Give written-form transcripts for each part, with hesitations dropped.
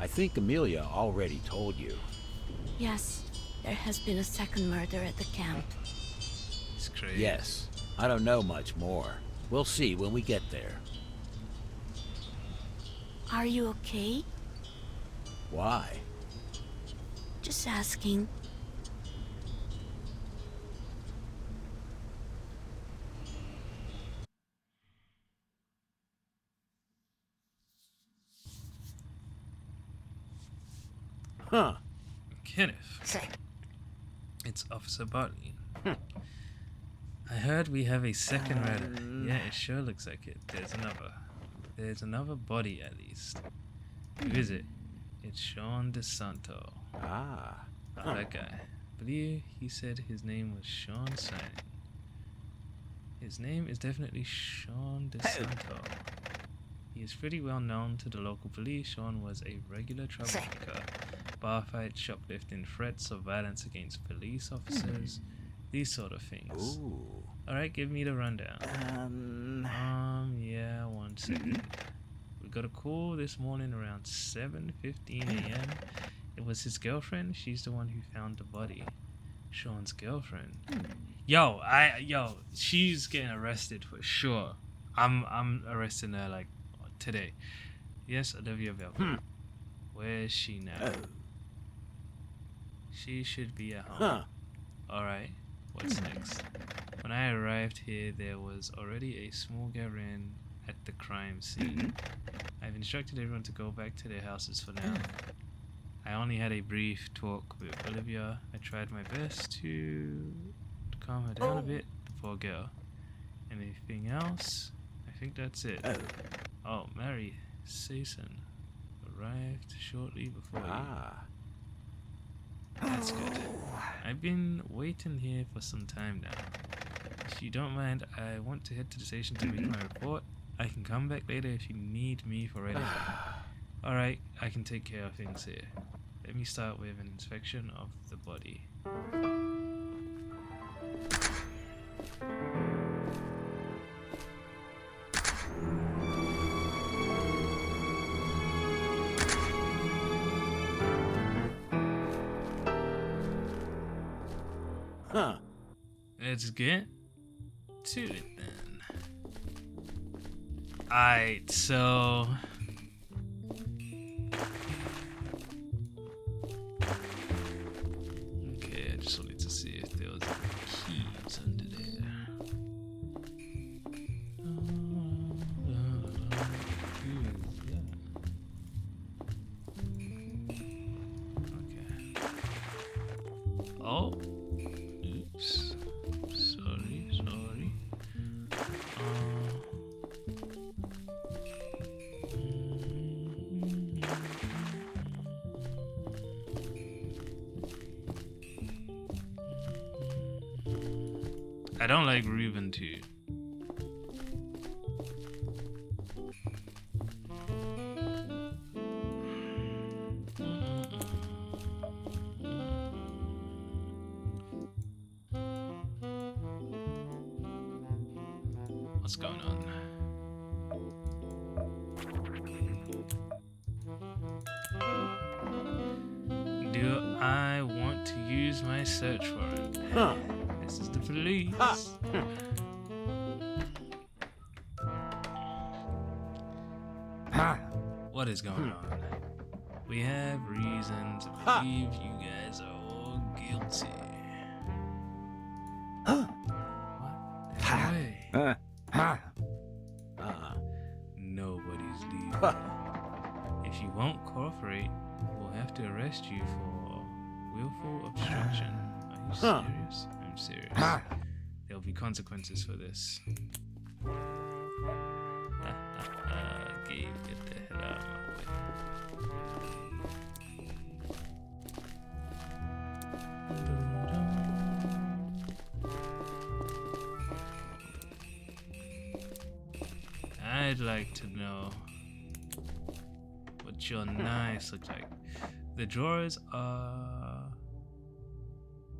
I think Amelia already told you. Yes, there has been a second murder at the camp. It's crazy. Yes. I don't know much more. We'll see when we get there. Are you okay? Why? Just asking. Huh. Kenneth. It's Officer Bartley. I heard we have a second murder. Yeah, it sure looks like it. There's another body at least. Who is it? It's Sean DeSanto. Ah. That guy. I believe he said his name was Sean Signing. His name is definitely Sean DeSanto. He is pretty well known to the local police. Sean was a regular troublemaker. Bar fights, shoplifting, threats of violence against police officers, these sort of things. Ooh. Alright, give me the rundown. Yeah, 1 second. We got a call this morning around 7:15 a.m. It was his girlfriend. She's the one who found the body. Sean's girlfriend. Yo, she's getting arrested for sure. I'm arresting her like today. Yes, Olivia Velvet. Where is she now? She should be at home. Alright, what's next? When I arrived here, there was already a small gathering at the crime scene. I've instructed everyone to go back to their houses for now. I only had a brief talk with Olivia. I tried my best to calm her down a bit, the poor girl. Anything else? I think that's it. Oh, Mary Sason arrived shortly before you. That's good. I've been waiting here for some time now. If you don't mind, I want to head to the station to make my report. I can come back later if you need me for anything. Alright, I can take care of things here. Let me start with an inspection of the body. Let's get to it then. Alright, so okay, I just wanted to see if there was any keys under there. Okay. Oh. Oops. Sorry. I don't like Reuben too. What's going on? Do I want to use my search warrant? This is the police. What is going on? We have reason to believe you guys are all guilty. What? Nobody's leaving. If you won't cooperate, we'll have to arrest you for willful obstruction. Are you serious? I'm serious. There'll be consequences for this. Gabe, get the hell out of my way. I'd like to know what your knives look like.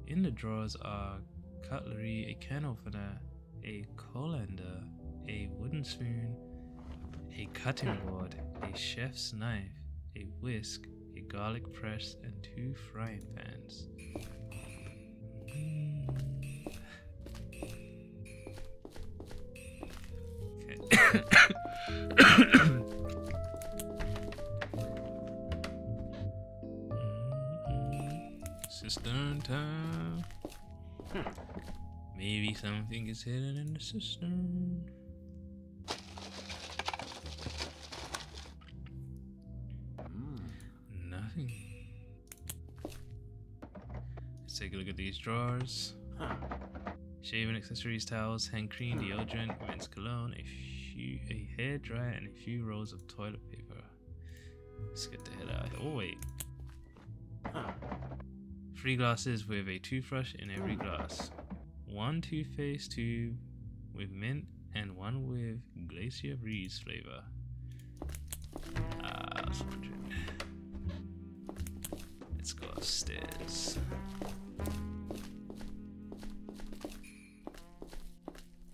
In the drawers are cutlery, a can opener, a colander, a wooden spoon, a cutting board, a chef's knife, a whisk, garlic press, and 2 frying pans. Cistern time. Maybe something is hidden in the cistern. Nothing. Let's take a look at these drawers. Shaving accessories, towels, hand cream, deodorant, men's cologne, a hair dryer, and a few rolls of toilet paper. Let's get the hell out of here. Oh wait. 3 glasses with a toothbrush in every glass. 1 toothpaste tube with mint and 1 with Glacier Breeze flavor. I was wondering. Let's go upstairs.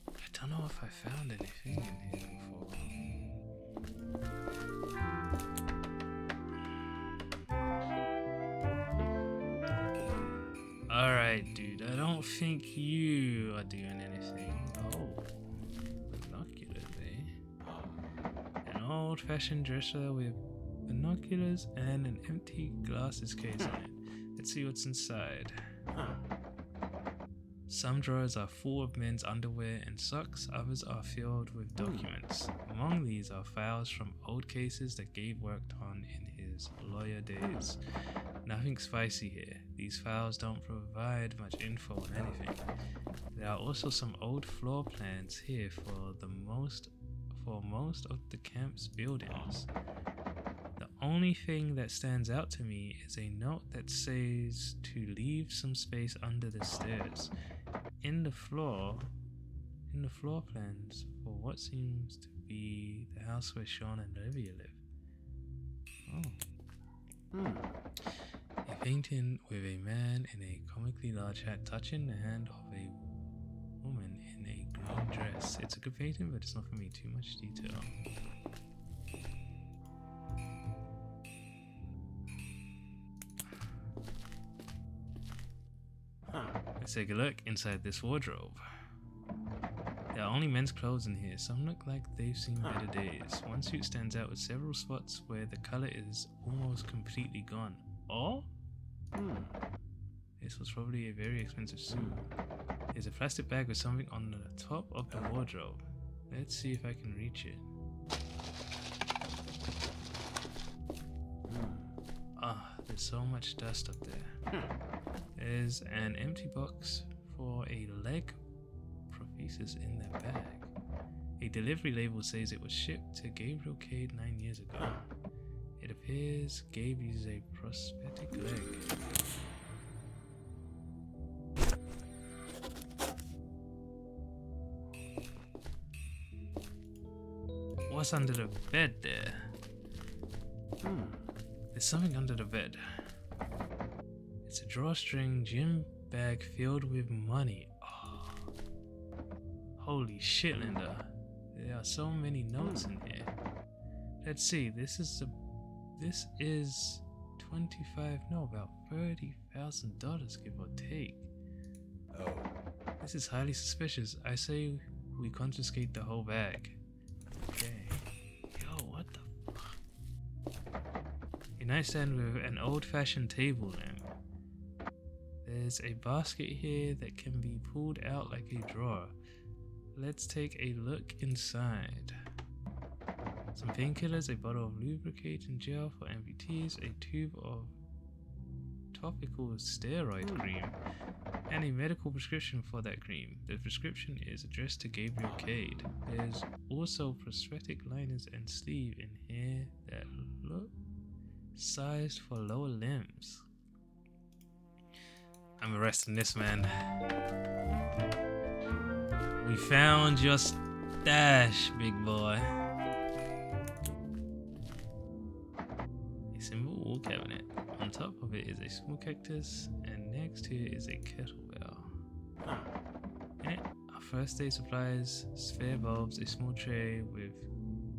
I don't know if I found anything in here before. Alright, dude, I don't think you are doing anything. Oh, binoculars, eh? An old-fashioned dresser with binoculars and an empty glasses case on it. Let's see what's inside. Some drawers are full of men's underwear and socks, others are filled with documents. Among these are files from old cases that Gabe worked on in his lawyer days. Nothing spicy here. These files don't provide much info on anything. There are also some old floor plans here for most of the camp's buildings. The only thing that stands out to me is a note that says to leave some space under the stairs. In the floor plans for what seems to be the house where Sean and Olivia live. Oh. A painting with a man in a comically large hat touching the hand of a woman in a green dress. It's a good painting, but it's not for me. Too much detail. Let's take a look inside this wardrobe. There are only men's clothes in here. Some look like they've seen better days. One suit stands out with several spots where the color is almost completely gone. Oh? This was probably a very expensive suit. There's a plastic bag with something on the top of the wardrobe. Let's see if I can reach it. There's so much dust up there. There's an empty box for a leg prosthesis in that bag. A delivery label says it was shipped to Gabriel Cade 9 years ago. It appears Gabe uses a prosthetic leg. What's under the bed there? There's something under the bed. It's a drawstring gym bag filled with money. Oh. Holy shit, Linda. There are so many notes in here. Let's see, this is about $30,000, give or take. Oh. This is highly suspicious. I say we confiscate the whole bag. Okay. Yo, what the fuck? A nightstand with an old-fashioned table lamp. There's a basket here that can be pulled out like a drawer. Let's take a look inside. Some painkillers, a bottle of lubricating gel for amputees, a tube of topical steroid cream, and a medical prescription for that cream. The prescription is addressed to Gabriel Cade. There's also prosthetic liners and sleeve in here that look sized for lower limbs. I'm arresting this man. We found your stash, big boy. A simple wall cabinet. On top of it is a small cactus, and next to it is a kettlebell. In it are first aid supplies, spare bulbs, a small tray with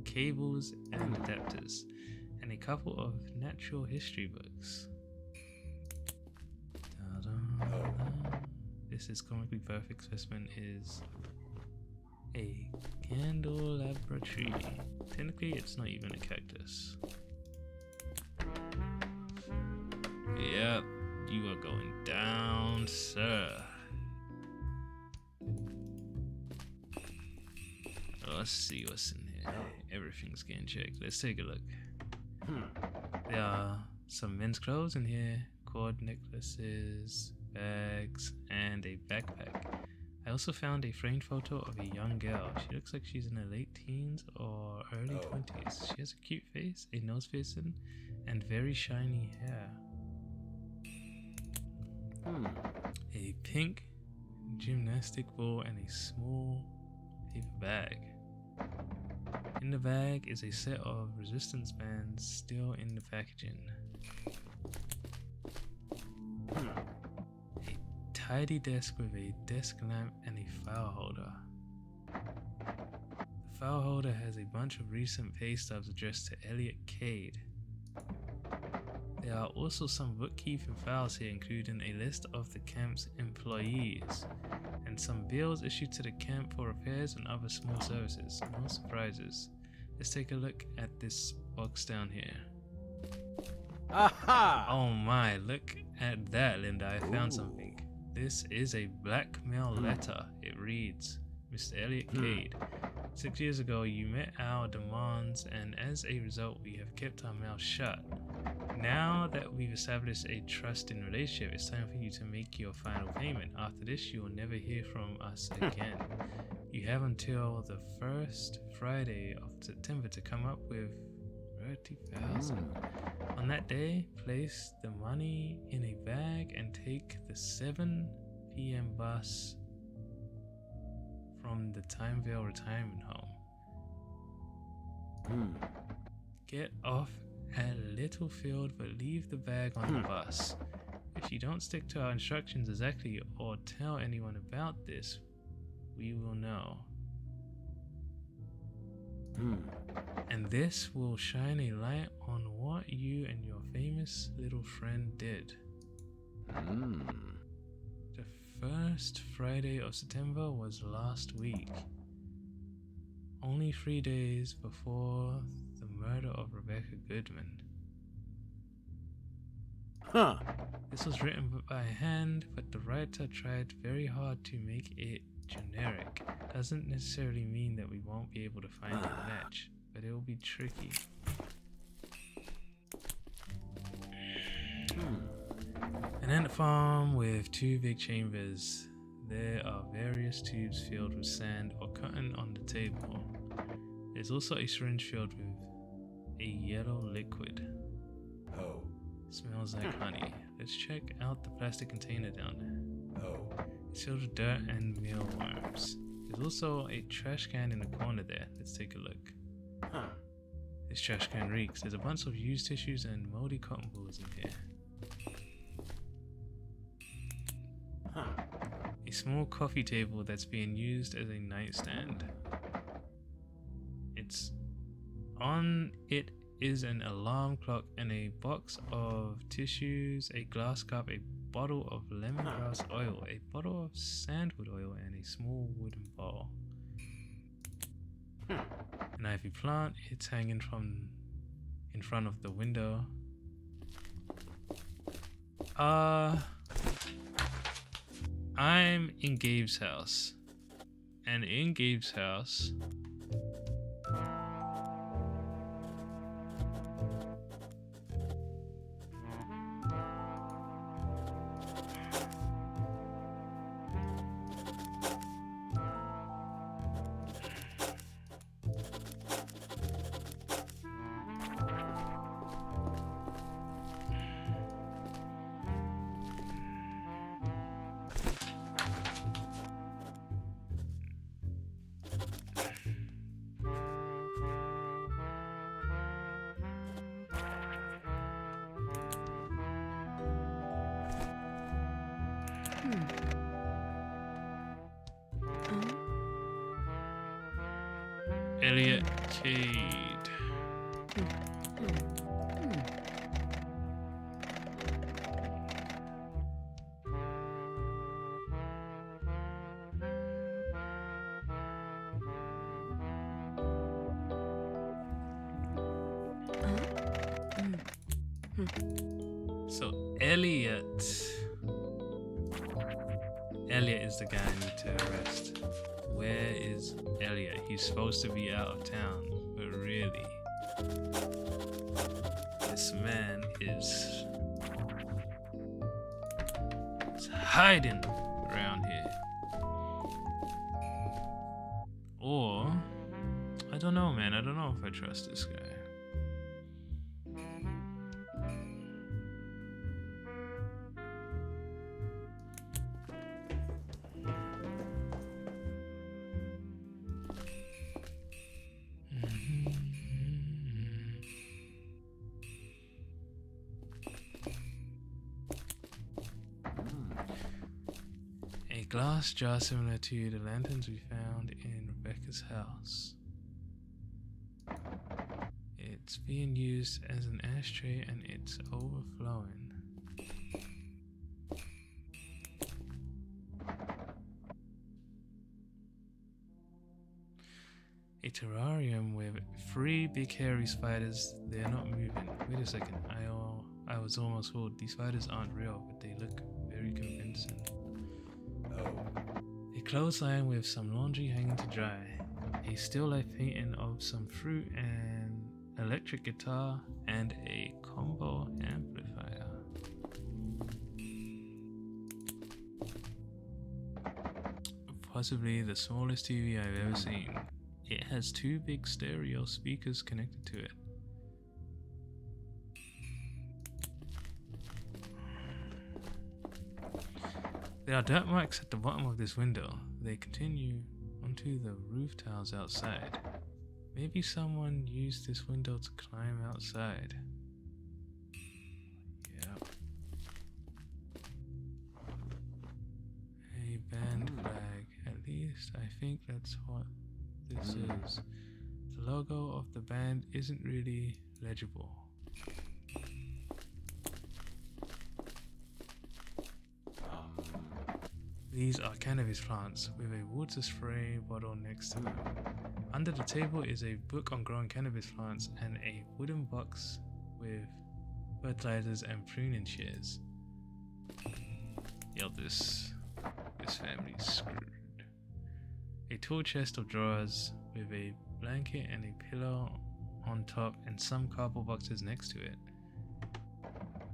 cables and adapters. and a couple of natural history books. This is comically perfect specimen is a candelabra tree. Technically, it's not even a cactus. Yep, you are going down, sir. Let's see what's in here. Everything's getting checked. Let's take a look. There are some men's clothes in here, cord necklaces, bags, and a backpack. I also found a framed photo of a young girl. She looks like she's in her late teens or early 20s. She has a cute face, a nose piercing, and very shiny hair. A pink gymnastic ball and a small paper bag. In the bag is a set of resistance bands still in the packaging. A tidy desk with a desk lamp and a file holder. The file holder has a bunch of recent pay stubs addressed to Elliot Cade. There are also some bookkeeping files here, including a list of the camp's employees and some bills issued to the camp for repairs and other small services. No surprises. Let's take a look at this box down here. Aha! Oh my, look at that, Linda. I found something. This is a blackmail letter. It reads, Mr. Elliot Cade, 6 years ago you met our demands, and as a result we have kept our mouths shut. Now that we've established a trusting relationship, it's time for you to make your final payment. After this, you will never hear from us again. You have until the first Friday of September to come up with 30,000. On that day, place the money in a bag and take the 7 p.m. bus from the Timevale retirement home. Get off at Littlefield, but leave the bag on the bus. If you don't stick to our instructions exactly or tell anyone about this, we will know. And this will shine a light on what you and your famous little friend did. The first Friday of September was last week, only 3 days before the murder of Rebecca Goodman. This was written by hand, but the writer tried very hard to make it generic. Doesn't necessarily mean that we won't be able to find a match, but it will be tricky. An ant farm with 2 big chambers. There are various tubes filled with sand or cotton on the table. There's also a syringe filled with a yellow liquid. Smells like honey. Let's check out the plastic container down there. It's filled with dirt and mealworms. There's also a trash can in the corner there. Let's take a look. This trash can reeks. There's a bunch of used tissues and moldy cotton balls in here. A small coffee table that's being used as a nightstand. On it is an alarm clock and a box of tissues, a glass cup, a bottle of lemongrass oil, a bottle of sandwood oil, and a small wooden bowl. An ivy plant, it's hanging from in front of the window. I'm in Gabe's house, and in Gabe's house Elliot Cade. So Elliot is the guy I need to arrest. Where is Elliot? He's supposed to be out of town, but really, this man is hiding around here. Or, I don't know, man. I don't know if I trust this guy. A glass jar similar to the lanterns we found in Rebecca's house. It's being used as an ashtray and it's overflowing. A terrarium with 3 big hairy spiders. They're not moving. Wait a second. I was almost fooled. These spiders aren't real, but they look very convincing. A clothesline with some laundry hanging to dry. A still life painting of some fruit, an electric guitar, and a combo amplifier. Possibly the smallest TV I've ever seen. It has 2 big stereo speakers connected to it. There are dirt marks at the bottom of this window. They continue onto the roof tiles outside. Maybe someone used this window to climb outside. Yep. A band flag. At least I think that's what this is. The logo of the band isn't really legible. These are cannabis plants with a water spray bottle next to them. Under the table is a book on growing cannabis plants and a wooden box with fertilizers and pruning shears. Yo, this family's screwed. A tall chest of drawers with a blanket and a pillow on top and some cardboard boxes next to it.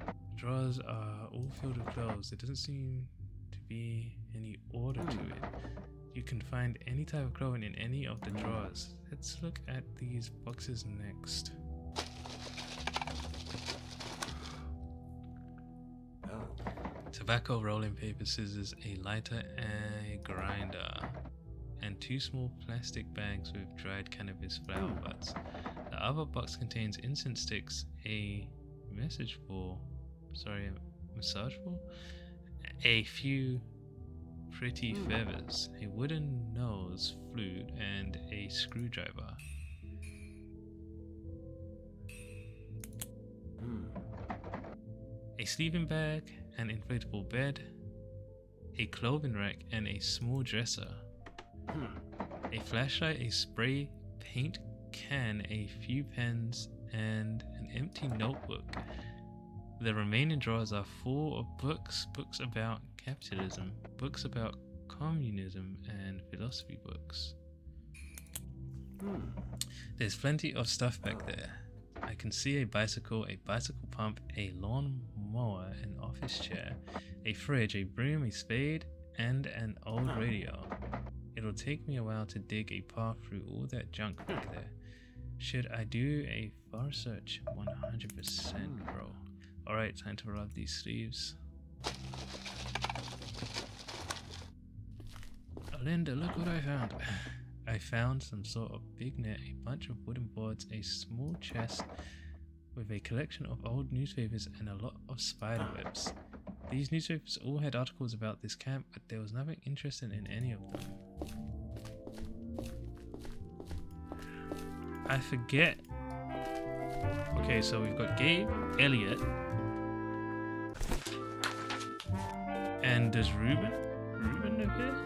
The drawers are all filled with clothes. There doesn't seem to be any order to it. You can find any type of clothing in any of the drawers. Let's look at these boxes next. Tobacco, rolling paper, scissors, a lighter, a grinder, and 2 small plastic bags with dried cannabis flower buds. The other box contains incense sticks, a massage ball, a few pretty feathers, a wooden nose flute, and a screwdriver. A sleeping bag, an inflatable bed, a clothing rack, and a small dresser. A flashlight, a spray paint can, a few pens, and an empty notebook. The remaining drawers are full of books about capitalism, books about communism, and philosophy books. There's plenty of stuff back there. I can see a bicycle pump, a lawn mower, an office chair, a fridge, a broom, a spade, and an old radio. It'll take me a while to dig a path through all that junk back there. Should I do a far search? 100%, bro. Alright, time to roll up these sleeves. Linda, look what I found. I found some sort of big net, a bunch of wooden boards, a small chest with a collection of old newspapers, and a lot of spider webs. These newspapers all had articles about this camp, but there was nothing interesting in any of them. I forget. Okay, so we've got Gabe, Elliot, and does Ruben live here?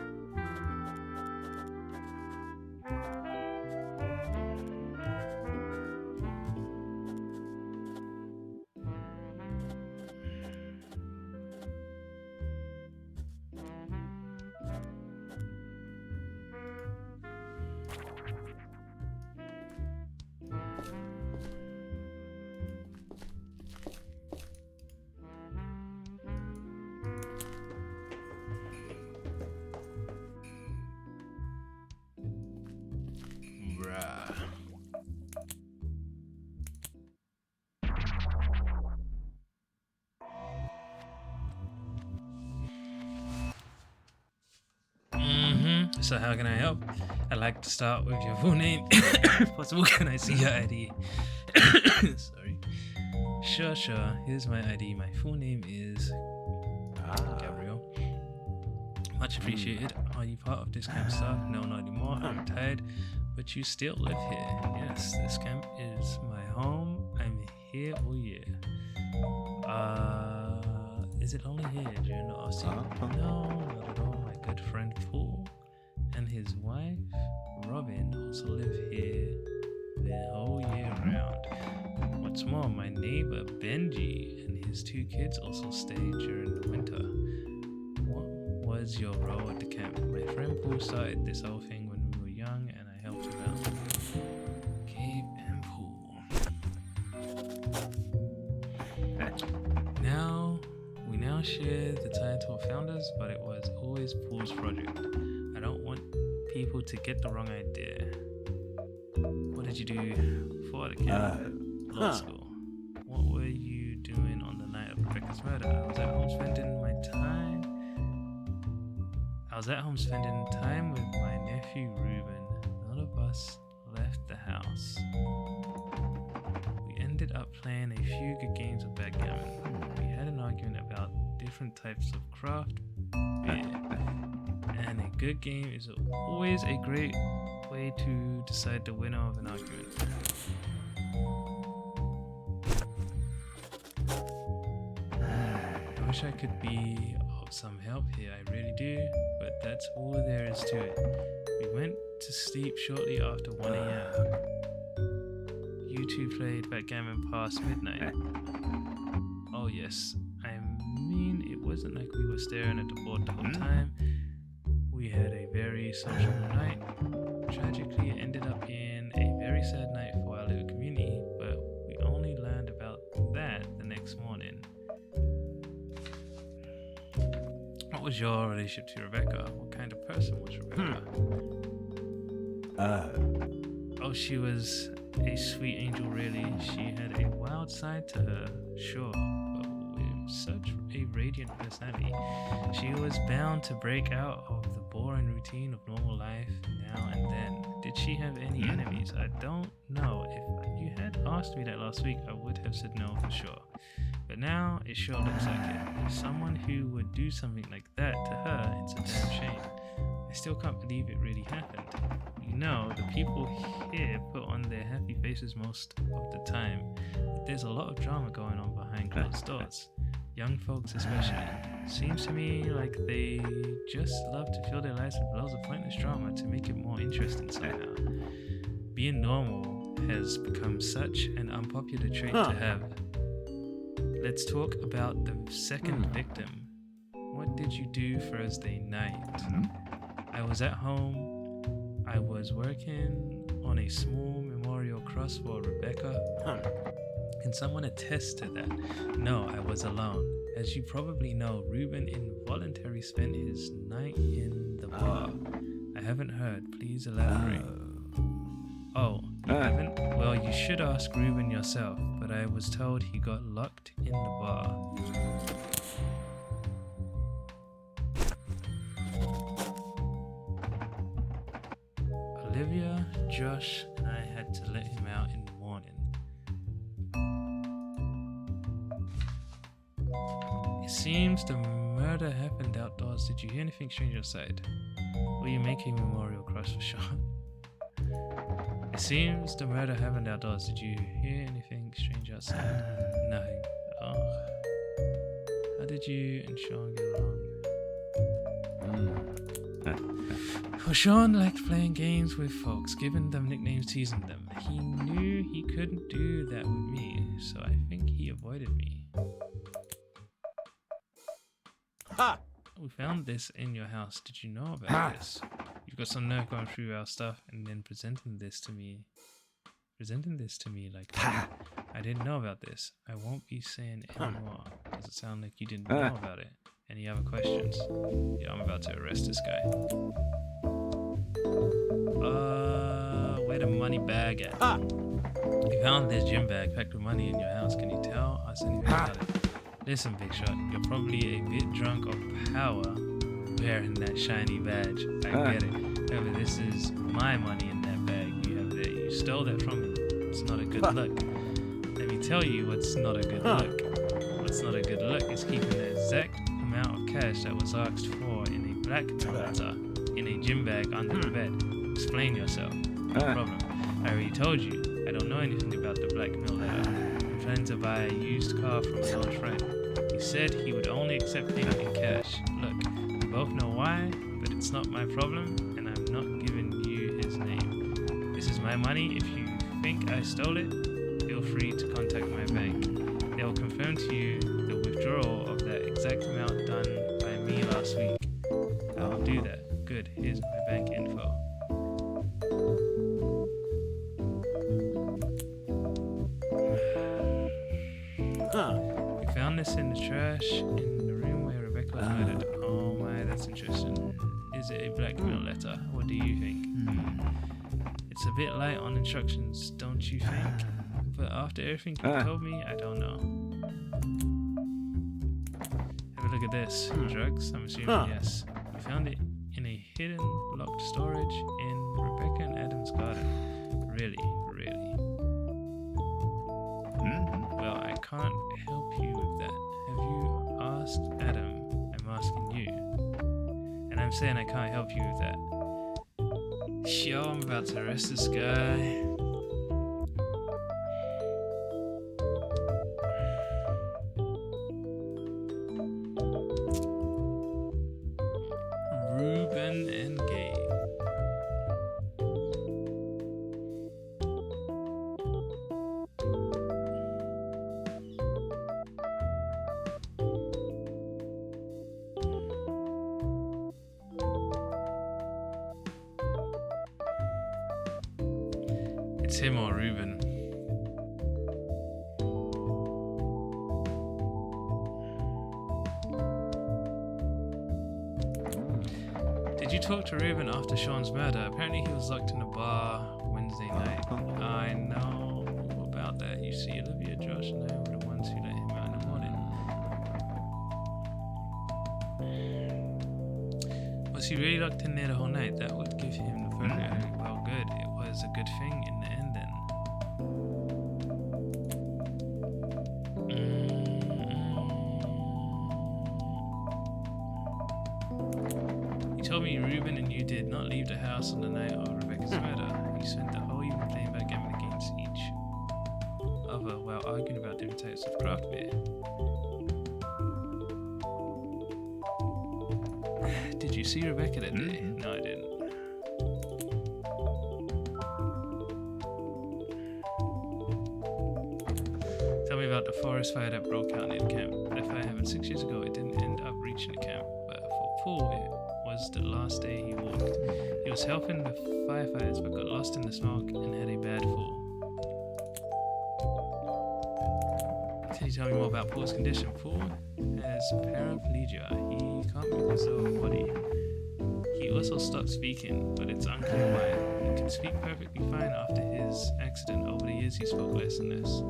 So how can I help? I'd like to start with your full name. If possible, can I see your ID? Sorry. Sure. Here's my ID. My full name is Gabriel. Much appreciated. Are you part of this camp staff? No, not anymore. I'm retired, but you still live here. Yes, this camp is my home. I'm here all year. Is it only here during the off-season? No, not at all. My good friend Paul and his wife Robin also live here the whole year round. What's more, my neighbor Benji and his 2 kids also stay during the winter. What was your role at the camp? My friend Paul started this whole thing when we were young and I helped him out. Gabe and Paul. We now share the title of founders, but it was always Paul's project. I don't want people to get the wrong idea. What did you do before the camp? Law school. What were you doing on the night of Rebecca's murder? I was at home spending time with my nephew Ruben. None of us left the house. We ended up playing a few good games of backgammon. We had an argument about different types of craft beer. And a good game is always a great way to decide the winner of an argument. I wish I could be of some help here, I really do, but that's all there is to it. We went to sleep shortly after 1 a.m. You 2 played backgammon past midnight. Oh yes, I mean it wasn't like we were staring at the board the whole time. We had a very sociable night. Tragically, it ended up being a very sad night for our little community, but we only learned about that the next morning. What was your relationship to Rebecca? What kind of person was Rebecca? Oh, she was a sweet angel, really. She had a wild side to her, sure, but with such a radiant personality. She was bound to break out of the boring routine of normal life now and then. Did she have any enemies? I don't know. If you had asked me that last week, I would have said no for sure. But now, it sure looks like it. Someone who would do something like that to her, it's a damn shame. I still can't believe it really happened. You know, the people here put on their happy faces most of the time, but there's a lot of drama going on behind closed doors. Young folks especially. Seems to me like they just love to fill their lives with loads of pointless drama to make it more interesting somehow. Being normal has become such an unpopular trait to have. Let's talk about the second victim. What did you do Thursday night? I was at home. I was working on a small memorial cross for Rebecca. Can someone attest to that? No, I was alone. As you probably know, Ruben involuntarily spent his night in the bar. I haven't heard. Please elaborate. Oh, you haven't? Well, you should ask Ruben yourself, but I was told he got locked in the bar. Olivia, Josh, and I had to let him out in the morning. It seems the murder happened outdoors. Did you hear anything strange outside? Will you make a memorial cross for Sean? It seems the murder happened outdoors. Did you hear anything strange outside? Nothing. Oh. How did you and Sean get along? Well, Sean liked playing games with folks, giving them nicknames, teasing them. He knew he couldn't do that with me, so I think he avoided me. Ha! We found this in your house. Did you know about this? You've got some nerve going through our stuff and then presenting this to me like that. I didn't know about this. I won't be saying anymore. Does it sound like you didn't know about it? Any other questions? Yeah, I'm about to arrest this guy. Where the money bag at? You found this gym bag packed with money in your house. Can you tell us anything about it? Listen, Big Shot, you're probably a bit drunk of power wearing that shiny badge. I get it. However, this is my money in that bag you have there. You stole that from me. It's not a good look. Let me tell you what's not a good look. What's not a good look is keeping the exact amount of cash that was asked for in a blackmail letter in a gym bag under the bed. Explain yourself. No problem. I already told you. I don't know anything about the blackmail letter. I'm planning to buy a used car from an old friend. He said he would only accept payment in cash. Look, we both know why, but it's not my problem, and I'm not giving you his name. This is my money. If you think I stole it, feel free to contact my bank. They will confirm to you the withdrawal of that exact amount done by me last week. I'll do that. Good. Here's my bank info. We found this in the trash in the room where Rebecca was murdered. Oh my, that's interesting. Is it a blackmail letter? What do you think? It's a bit light on instructions, don't you think? But after everything you told me, I don't know. Have a look at this. Drugs? I'm assuming yes. We found it in a hidden, locked storage in Rebecca and Adam's garden. Really? Well, I can't help you with that. Have you asked Adam? I'm asking you. And I'm saying I can't help you with that. Yo, I'm about to arrest this guy. Ruben and Gabe. It's him or Ruben. Did you talk to Ruben after Sean's murder? Apparently he was locked in a bar Wednesday night. I know about that. You see, Olivia, Josh, and I were the ones who let him out in the morning. Was he really locked in there the whole night? That would give him the photo. Well, good. It was a good thing in the end then. You told me Ruben and you did not leave the house on the night of Rebecca's murder. You spent the whole evening playing backgammon against each other while arguing about different types of craft beer. Did you see Rebecca that day? No, I didn't. Tell me about the forest fire that broke out near the camp. That fire happened 6 years ago. It didn't end up reaching the camp, but for Paul, it was the last day he walked. He was helping the firefighters, but got lost in the smoke and had a bad fall. Can you tell me more about Paul's condition? Paul has paraplegia. He can't move his own body. He also stopped speaking, but it's unclear why. He could speak perfectly fine after his accident. Over the years, he spoke less and less.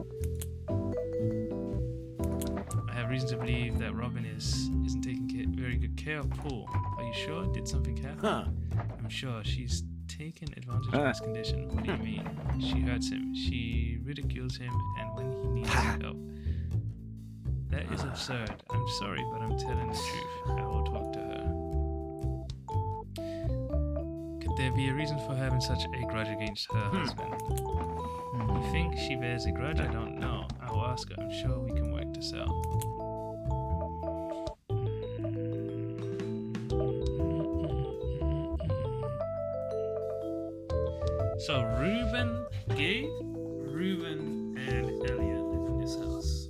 I have reason to believe that Robin isn't taking very good care of Paul. Are you sure? Did something happen? I'm sure. She's taken advantage of his condition. What do you mean? She hurts him. She ridicules him, and when he needs help. That is absurd. I'm sorry, but I'm telling the truth. I will talk to her. Could there be a reason for having such a grudge against her husband? You think she bears a grudge? I don't know. I will ask her. I'm sure we can work this out. So Ruben, Gabe, Ruben, and Elliot live in this house.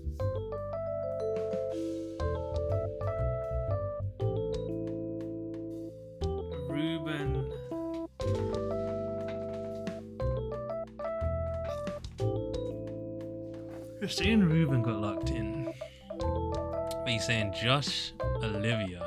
Ruben. You're saying Ruben got locked in, but you're saying Josh, Olivia.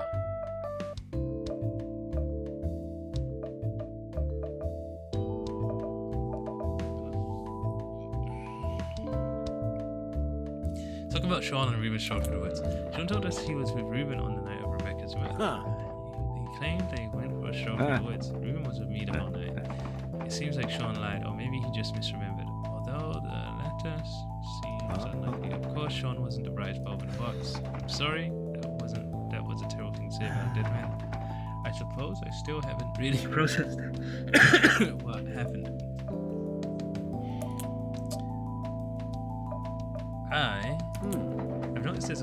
Talk about Sean and Ruben's stroke through the woods. Sean told us he was with Ruben on the night of Rebecca's murder. He claimed they went for a stroll through the woods. Ruben was with me the whole night. It seems like Sean lied, or maybe he just misremembered. Although the latter seems unlikely. Of course, Sean wasn't the bride's bulb in a box. I'm sorry, that was a terrible thing to say about a dead man. I suppose I still haven't really processed what happened. I've noticed there's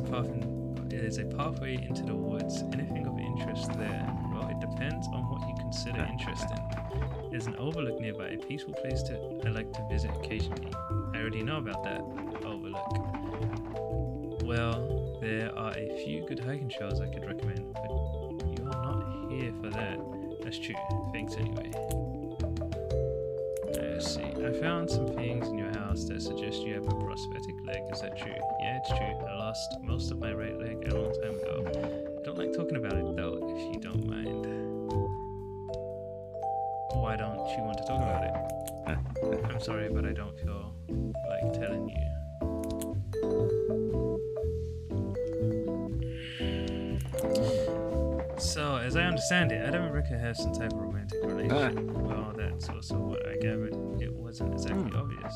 a pathway into the woods. Anything of interest there? Well, it depends on what you consider interesting. There's an overlook nearby, a peaceful place I like to visit occasionally. I already know about that overlook. Well, there are a few good hiking trails I could recommend, but you are not here for that. That's true. Thanks anyway. Let's see. I found some things in your house that suggest you have a prosthetic leg. Is that true? Yeah, it's true. I lost most of my right leg a long time ago. I don't like talking about it though, if you don't mind. Why don't you want to talk about it? I'm sorry, but I don't feel like telling you. So, as I understand it, Adam and Rika have some type of romantic relationship. Well, that's also what I gathered. It wasn't exactly obvious.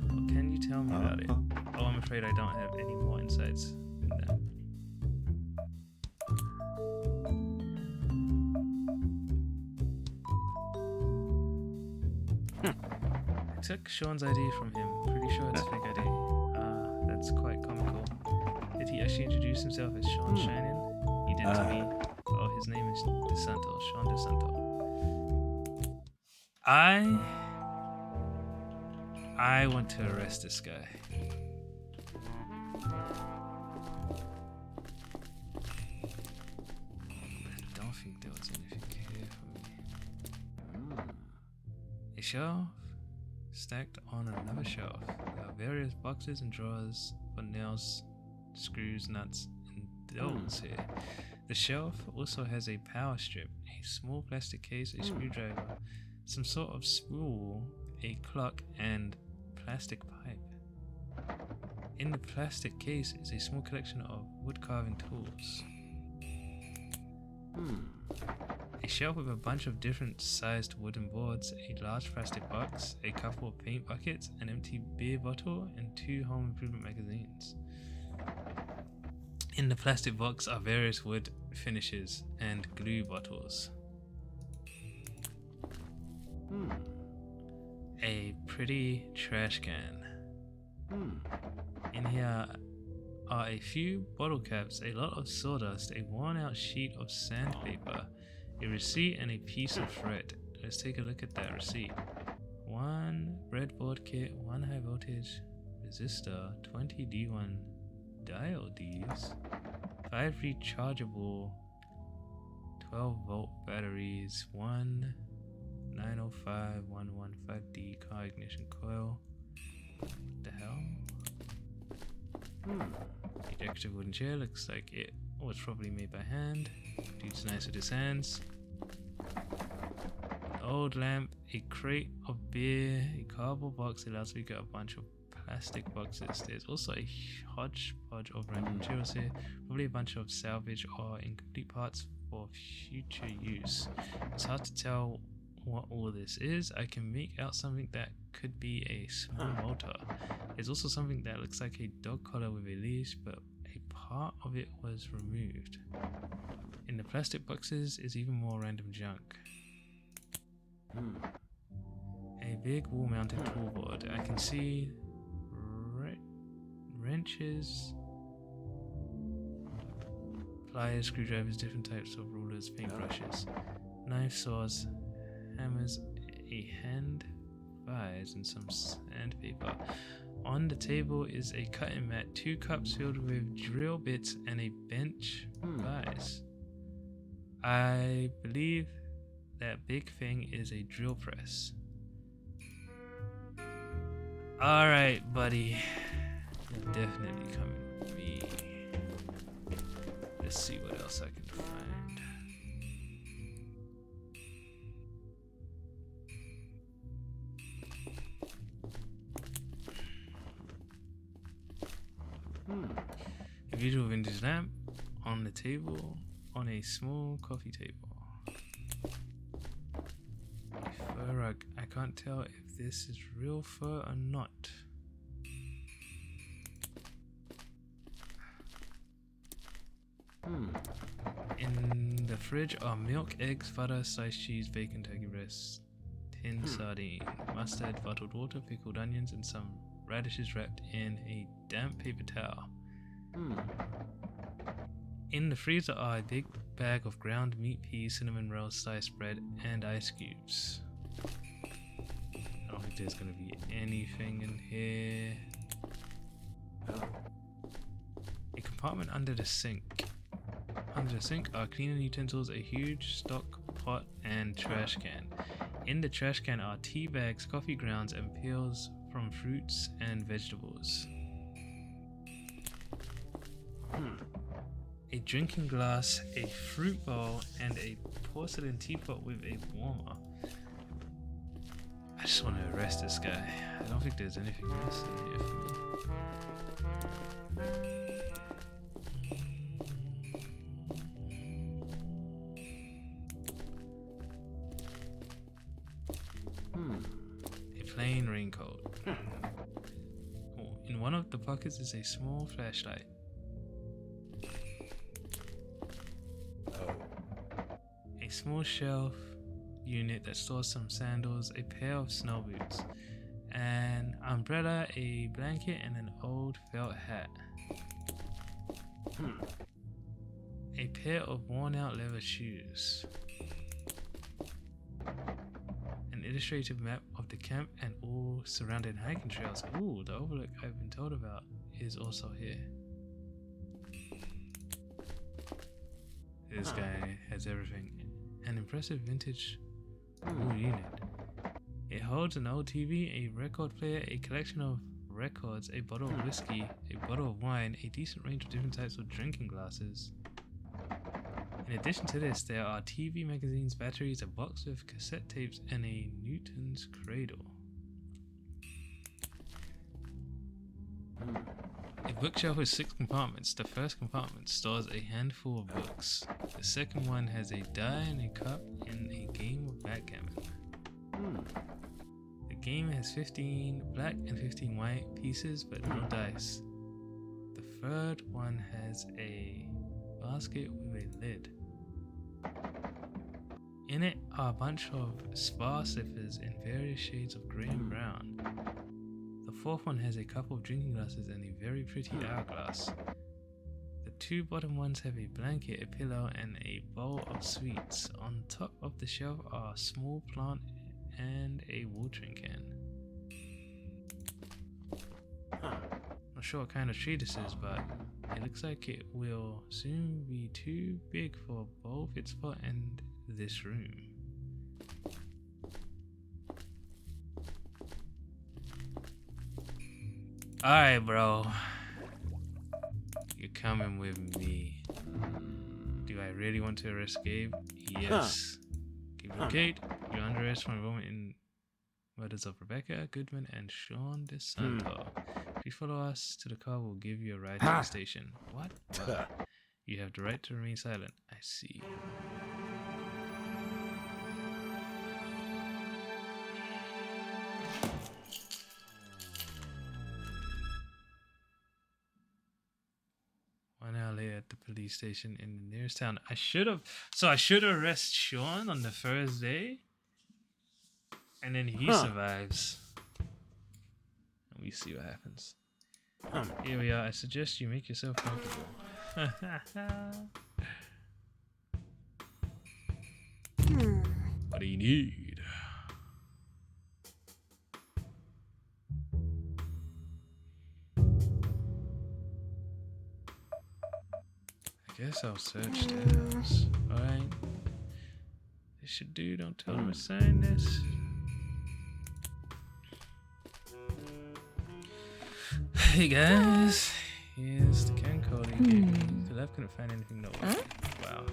Well, can you tell me about it? Oh, I'm afraid I don't have any more insights than that. I took Sean's ID from him. Pretty sure it's a fake ID. That's quite comical. Did he actually introduce himself as Sean Shannon? He did to me. Oh, his name is DeSanto, Sean DeSanto. I want to arrest this guy. I don't think there was anything here for me. A shelf stacked on another shelf. There are various boxes and drawers for nails, screws, nuts, and those here. The shelf also has a power strip, a small plastic case, a screwdriver, some sort of spool, a clock, and plastic pipe. In the plastic case is a small collection of wood carving tools. A shelf with a bunch of different sized wooden boards, a large plastic box, a couple of paint buckets, an empty beer bottle, and 2 home improvement magazines. In the plastic box are various wood finishes and glue bottles. A pretty trash can. In here are a few bottle caps, a lot of sawdust, a worn out sheet of sandpaper, a receipt, and a piece of thread. Let's take a look at that receipt. 1 breadboard kit, 1 high voltage resistor, 20 D1 diodes, 5 rechargeable 12-volt batteries, 1 905 115D car ignition coil. What the hell? A decorative wooden chair, looks like it was probably made by hand. Dude's nice with his hands. An old lamp, a crate of beer, a cardboard box, a loudspeaker, a bunch of plastic boxes. There's also a hodgepodge of random materials here, probably a bunch of salvage or incomplete parts for future use. It's hard to tell what all this is. I can make out something that could be a small motor. There's also something that looks like a dog collar with a leash, but a part of it was removed. In the plastic boxes is even more random junk. A big wall-mounted toolboard. I can see wrenches, pliers, screwdrivers, different types of rulers, paintbrushes, knife, saws, hammers, a hand vise, and some sandpaper. On the table is a cutting mat, 2 cups filled with drill bits, and a bench vise. I believe that big thing is a drill press. Alright, buddy. You're definitely coming with me. Let's see what else I can find. A beautiful vintage lamp on the table, on a small coffee table. can't tell if this is real fur or not. In the fridge are milk, eggs, butter, sliced cheese, bacon, turkey breast, tin sardine, mustard, bottled water, pickled onions, and some radishes wrapped in a damp paper towel. In the freezer are a big bag of ground meat, peas, cinnamon rolls, sliced bread, and ice cubes. I don't think there's gonna be anything in here. A compartment under the sink. Under the sink are cleaning utensils, a huge stock pot, and trash can. In the trash can are tea bags, coffee grounds, and peels from fruits and vegetables. A drinking glass, a fruit bowl, and a porcelain teapot with a warmer. I just want to arrest this guy. I don't think there's anything else in here for me. A plain raincoat. Oh, in one of the pockets is a small flashlight. A small shelf unit that stores some sandals, a pair of snow boots, an umbrella, a blanket, and an old felt hat. A pair of worn out leather shoes. An illustrated map of the camp and all surrounding hiking trails. Ooh, the overlook I've been told about is also here. This guy has everything. An impressive vintage unit. It holds an old TV, a record player, a collection of records, a bottle of whiskey, a bottle of wine, a decent range of different types of drinking glasses. In addition to this, there are TV magazines, batteries, a box with cassette tapes, and a Newton's cradle. A bookshelf with 6 compartments. The first compartment stores a handful of books. The second one has a die and a cup and a game of backgammon. The game has 15 black and 15 white pieces, but no dice. The third one has a basket with a lid. In it are a bunch of spa slippers in various shades of grey and brown. The fourth one has a couple of drinking glasses and a very pretty hourglass. The 2 bottom ones have a blanket, a pillow, and a bowl of sweets. On top of the shelf are a small plant and a watering can. Not sure what kind of tree this is, but it looks like it will soon be too big for both its spot and this room. Alright, bro. You're coming with me. Do I really want to arrest Gabe? Yes. Gabe Kate, you're under arrest for involvement in murders of Rebecca, Goodman, and Sean DeSanto. If you follow us to the car, we'll give you a ride to the station. What? You have the right to remain silent. I see. One hour later at the police station in the nearest town. I should arrest Sean on the first day, and then he survives, and we see what happens. Here we are. I suggest you make yourself comfortable. What do you need? I guess I'll search the house. Alright. This should do. Don't tell him to sign this. Hey guys. Here's the can code he gave me. The left couldn't find anything noteworthy. Wow.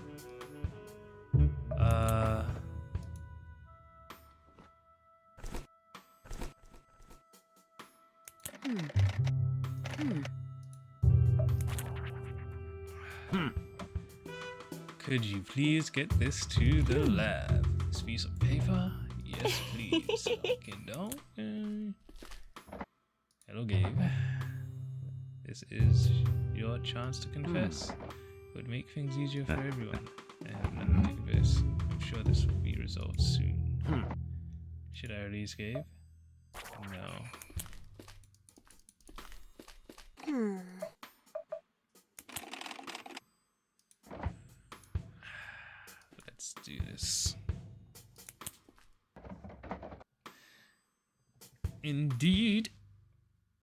Could you please get this to the lab? This piece of paper? Yeah. Yes, please. Okay, don't. Hello, Gabe. This is your chance to confess. It would make things easier for everyone. I have nothing to confess. I'm sure this will be resolved soon. Should I release Gabe? No. Let's do this. Indeed.